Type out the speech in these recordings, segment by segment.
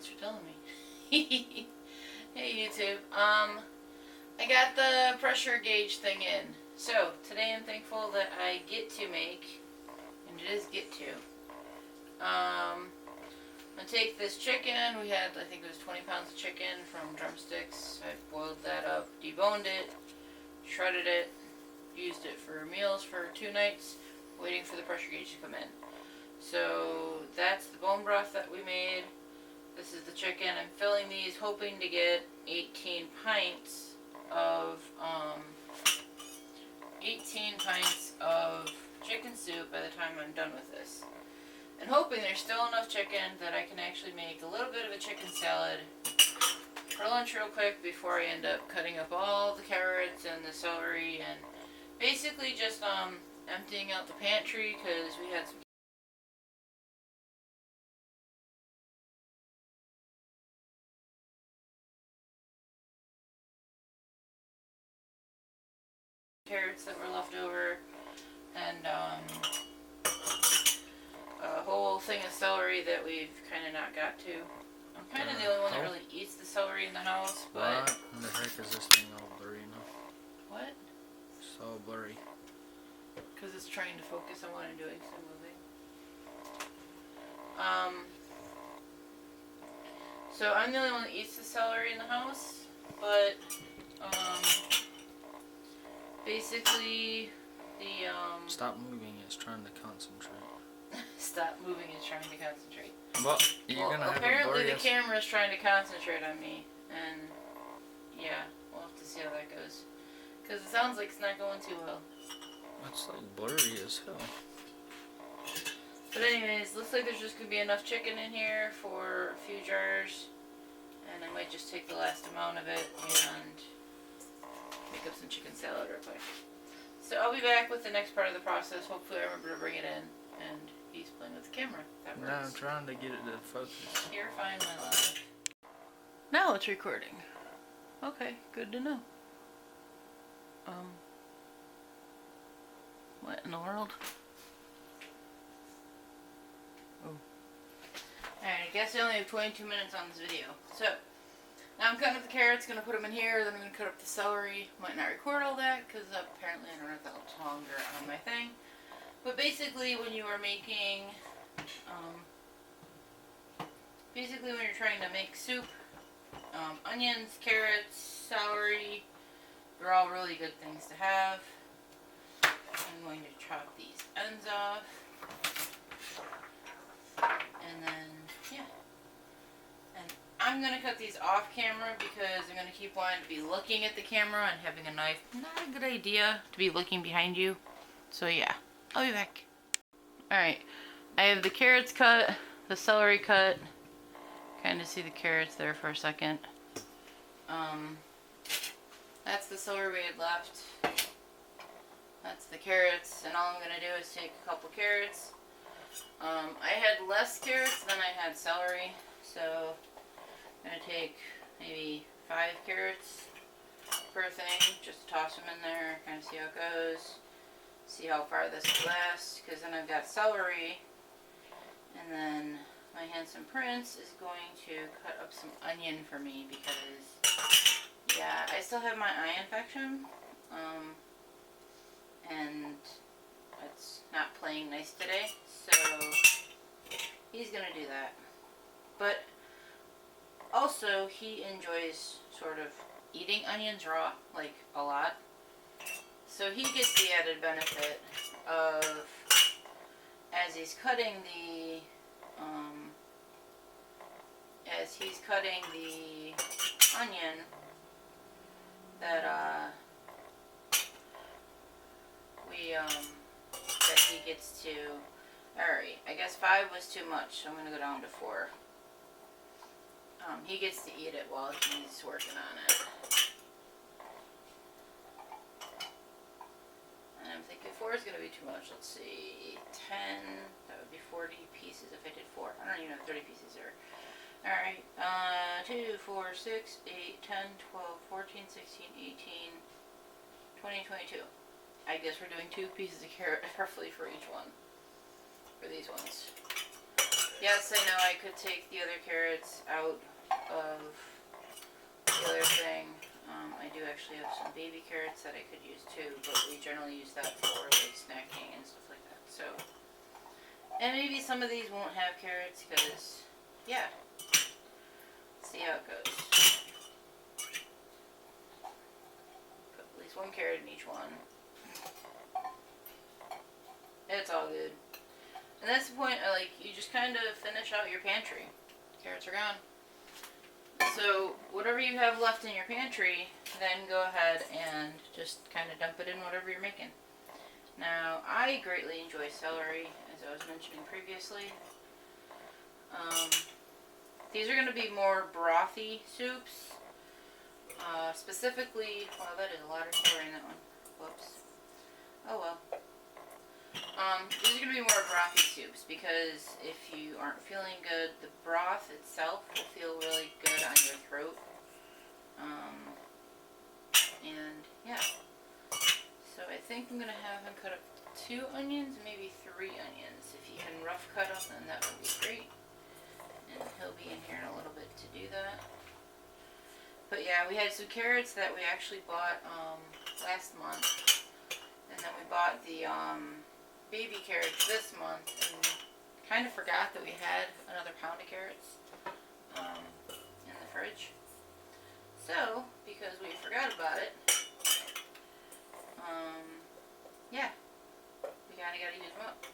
what you're telling me. Hey YouTube. I got the pressure gauge thing in. So today I'm thankful that I get to make, and it is get to. I'm gonna take this chicken. We had, I think it was 20 pounds of chicken from drumsticks. I boiled that up, deboned it, shredded it, used it for meals for 2 nights, waiting for the pressure gauge to come in. So that's the bone broth that we made. This is the chicken. I'm filling these hoping to get 18 pints of chicken soup by the time I'm done with this. And hoping there's still enough chicken that I can actually make a little bit of a chicken salad for lunch real quick before I end up cutting up all the carrots and the celery and basically just emptying out the pantry because we had some carrots that were left over and a whole thing of celery that we've kind of not got to. I'm kind of the only one that really eats the celery in the house, but... What in the heck is this thing all blurry now? What? So blurry. Because it's trying to focus on what I'm doing, so moving. So I'm the only one that eats the celery in the house, but basically the Stop moving, it's trying to concentrate. Stop moving is trying to concentrate. Well, you're gonna have apparently the camera is trying to concentrate on me, and yeah, we'll have to see how that goes. Because it sounds like it's not going too well. It's like blurry as hell. But anyways, looks like there's just going to be enough chicken in here for a few jars. And I might just take the last amount of it and make up some chicken salad real quick. So I'll be back with the next part of the process. Hopefully I remember to bring it in. And he's playing with the camera. That works. Now I'm trying to get it to focus. You're fine, my love. Now it's recording. Okay, good to know. What in the world? Oh. Alright, I guess I only have 22 minutes on this video. So, now I'm cutting up the carrots, gonna put them in here, then I'm gonna cut up the celery. Might not record all that, because apparently I don't have that much longer on my thing. But basically, when you are making, basically when you're trying to make soup, onions, carrots, celery, they're all really good things to have. I'm going to chop these ends off. And then, yeah. And I'm going to cut these off camera because I'm going to keep wanting to be looking at the camera and having a knife. Not a good idea to be looking behind you. So yeah, I'll be back. Alright, I have the carrots cut, the celery cut. Kind of see the carrots there for a second. That's the celery we had left. That's the carrots, and all I'm going to do is take a couple carrots. I had less carrots than I had celery, so I'm going to take maybe 5 carrots per thing, just toss them in there, kind of see how it goes, see how far this lasts, because then I've got celery, and then my handsome prince is going to cut up some onion for me, because, yeah, I still have my eye infection, and it's not playing nice today, so he's gonna do that. But also, he enjoys sort of eating onions raw, like a lot. So he gets the added benefit of, as he's cutting the onion, that that he gets to. Alright, I guess 5 was too much, so I'm gonna go down to 4. He gets to eat it while he's working on it. And I'm thinking 4 is gonna be too much. Let's see, 10, that would be 40 pieces if I did 4. I don't even have 30 pieces there. Alright, 2, 4, 6, 8, 10, 12, 14, 16, 18, 20, 22. I guess we're doing 2 pieces of carrot roughly for each one. For these ones. Yes, I know I could take the other carrots out of the other thing. I do actually have some baby carrots that I could use too, but we generally use that for like snacking and stuff like that. So, and maybe some of these won't have carrots because, yeah, see how it goes. Put at least one carrot in each one. It's all good. And that's the point, like, you just kind of finish out your pantry. Carrots are gone. So, whatever you have left in your pantry, then go ahead and just kind of dump it in whatever you're making. Now, I greatly enjoy celery, as I was mentioning previously. These are going to be more brothy soups. Specifically, wow, that is a lot of celery in that one. Whoops. Oh well. These are going to be more brothy soups because if you aren't feeling good, the broth itself will feel really good on your throat. And yeah. So I think I'm going to have him cut up 2 onions, maybe 3 onions. If you can rough cut them, then that would be great. And he'll be in here in a little bit to do that. But yeah, we had some carrots that we actually bought last month. And then we bought the baby carrots this month, and kind of forgot that we had another pound of carrots in the fridge. So, because we forgot about it, yeah, we gotta use them up.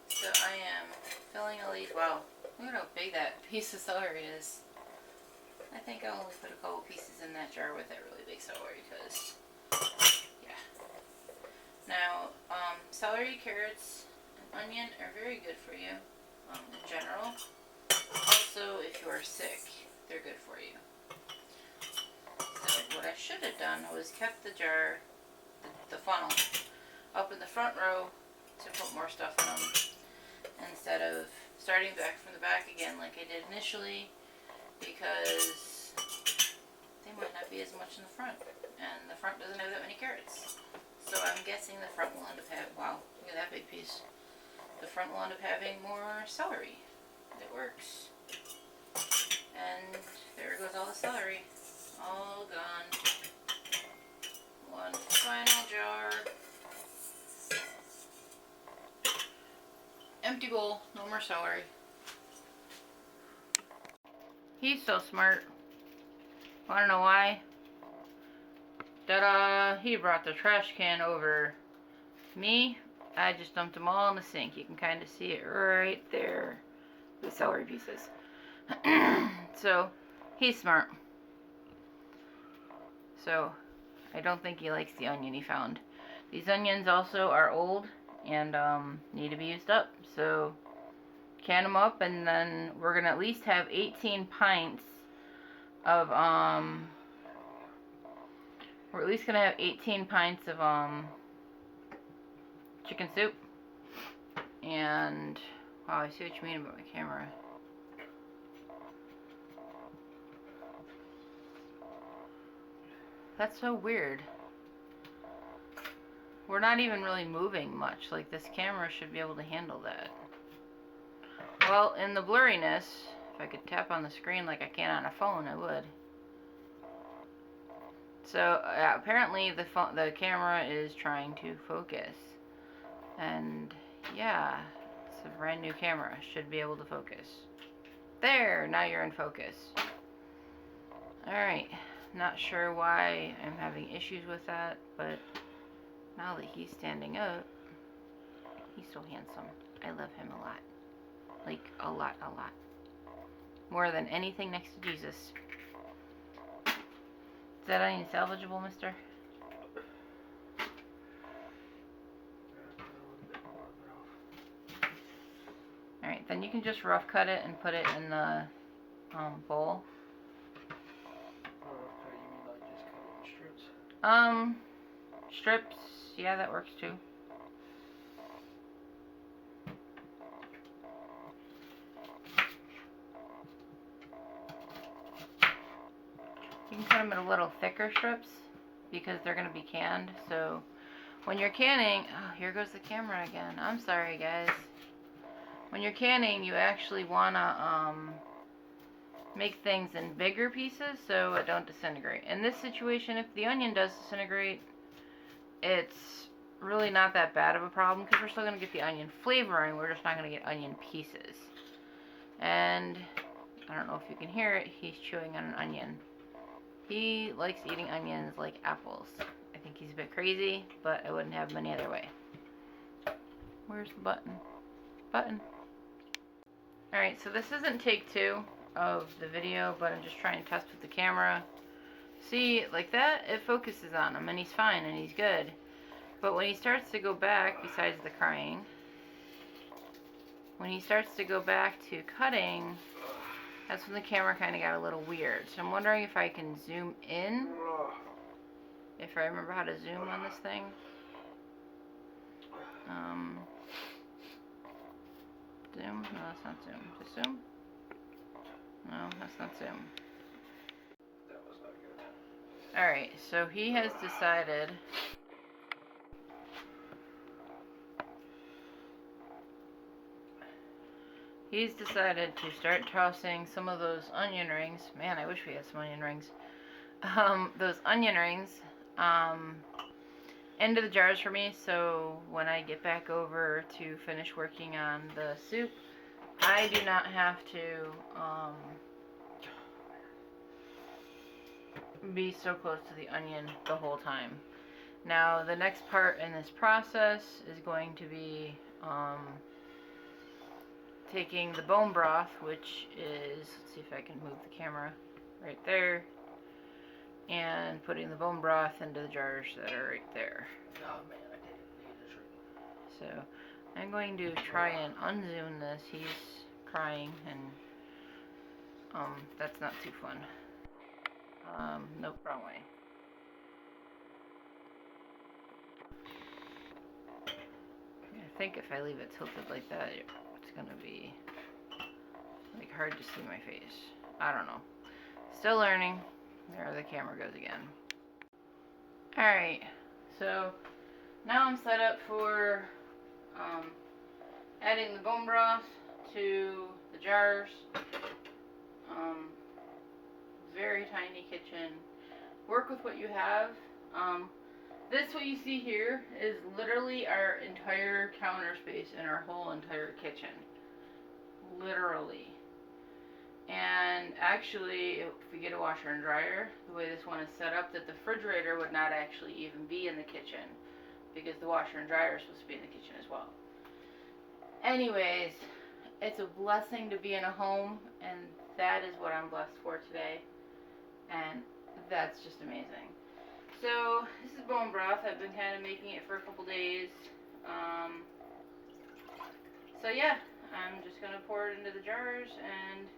So I am filling all these. Wow, look at how big that piece of celery is. I think I'll only put a couple pieces in that jar with that really big celery because, yeah. Now, celery, carrots, and onion are very good for you in general. Also, if you are sick, they're good for you. So what I should have done was kept the jar, the funnel, up in the front row to put more stuff in them instead of starting back from the back again like I did initially, because they might not be as much in the front, and the front doesn't have that many carrots. So I'm guessing the front will end up having, wow, look at that big piece. The front will end up having more celery. It works. And there goes all the celery. All gone. One final jar. Empty bowl. No more celery. He's so smart. Wanna know why? Ta-da! He brought the trash can over. Me, I just dumped them all in the sink. You can kind of see it right there. The celery pieces. So, he's smart. So, I don't think he likes the onion he found. These onions also are old and need to be used up. So, can them up, and then we're going to at least have 18 pints of, we're at least going to have 18 pints of, chicken soup. And, wow, I see what you mean about my camera. That's so weird. We're not even really moving much. Like, this camera should be able to handle that. Well, in the blurriness, if I could tap on the screen like I can on a phone, I would. So, apparently the camera is trying to focus. And, yeah, it's a brand new camera. Should be able to focus. There! Now you're in focus. Alright. Not sure why I'm having issues with that, but now that he's standing up, he's so handsome. I love him a lot. Like, a lot, a lot. More than anything next to Jesus. Is that onion salvageable, mister? Alright, then you can just rough cut it and put it in the bowl. Strips, yeah, that works too. You can cut them in a little thicker strips because they're going to be canned. So when you're canning, oh, here goes the camera again. I'm sorry, guys. when you're canning, you actually want to make things in bigger pieces so it don't disintegrate. In this situation, if the onion does disintegrate, it's really not that bad of a problem because we're still going to get the onion flavoring. We're just not going to get onion pieces. And I don't know if you can hear it, he's chewing on an onion. He likes eating onions like apples. I think he's a bit crazy, but I wouldn't have him any other way. Where's the button? Button. Alright, so this isn't take 2 of the video, but I'm just trying to test with the camera. See, like that, it focuses on him, and he's fine, and he's good. But when he starts to go back, besides the crying, when he starts to go back to cutting, that's when the camera kind of got a little weird. So I'm wondering if I can zoom in, if I remember how to zoom on this thing. Zoom? No, that's not zoom. Just zoom? No, that's not zoom. That was not good. Alright, so he has decided to start tossing some of those onion rings. Man, I wish we had some onion rings. Those onion rings into the jars for me, so when I get back over to finish working on the soup, I do not have to be so close to the onion the whole time. Now, the next part in this process is going to be taking the bone broth, which is, let's see if I can move the camera right there, and putting the bone broth into the jars that are right there. Oh man, I didn't. So I'm going to try and unzoom this. He's crying, and that's not too fun. Nope, wrong way. I think if I leave it tilted like that, it's gonna be like hard to see my face. I don't know. Still learning. There the camera goes again. Alright, so now I'm set up for adding the bone broth to the jars. Very tiny kitchen. Work with what you have. This, what you see here, is literally our entire counter space in our whole entire kitchen. Literally. And actually, if we get a washer and dryer, the way this one is set up, that the refrigerator would not actually even be in the kitchen, because the washer and dryer is supposed to be in the kitchen as well. Anyways, it's a blessing to be in a home, and that is what I'm blessed for today. And that's just amazing. So, this is bone broth. I've been kind of making it for a couple days. So yeah, I'm just going to pour it into the jars and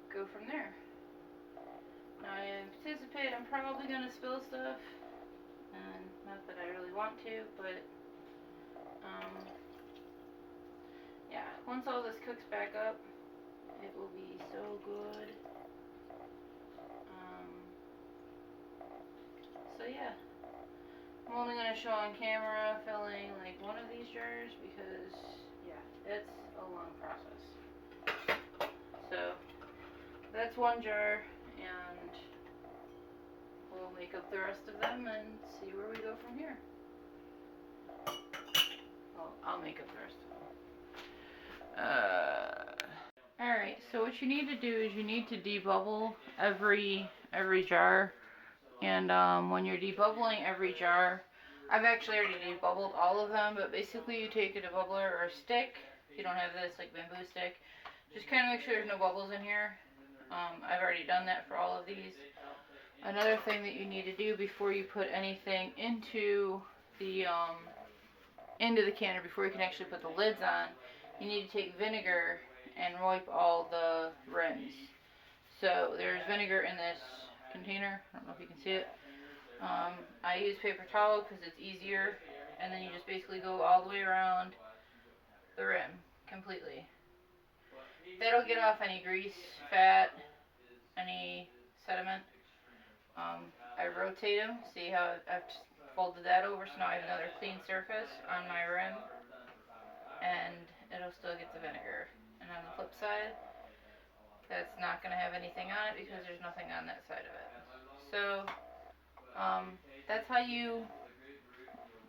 go from there. Now, I anticipate I'm probably going to spill stuff. And not that I really want to, but yeah, once all this cooks back up, it will be so good. So yeah, I'm only going to show on camera filling like one of these jars because, yeah, it's a long process. So that's one jar, and we'll make up the rest of them and see where we go from here. Well, I'll make up the rest of them. Alright, so what you need to do is you need to debubble every jar. And when you're debubbling every jar, I've actually already debubbled all of them, but basically you take a debubbler or a stick. If you don't have this, like bamboo stick, just kind of make sure there's no bubbles in here. I've already done that for all of these. Another thing that you need to do before you put anything into the canner, before you can actually put the lids on, you need to take vinegar and wipe all the rims. So there's vinegar in this container. I don't know if you can see it. I use paper towel because it's easier, and then you just basically go all the way around the rim completely. That'll get off any grease, fat, any sediment. I rotate them. See how I've folded that over, so now I have another clean surface on my rim. And it'll still get the vinegar. And on the flip side, that's not going to have anything on it because there's nothing on that side of it. So, that's how you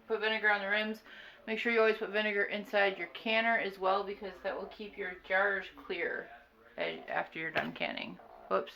put vinegar on the rims. Make sure you always put vinegar inside your canner as well because that will keep your jars clear after you're done canning. Whoops.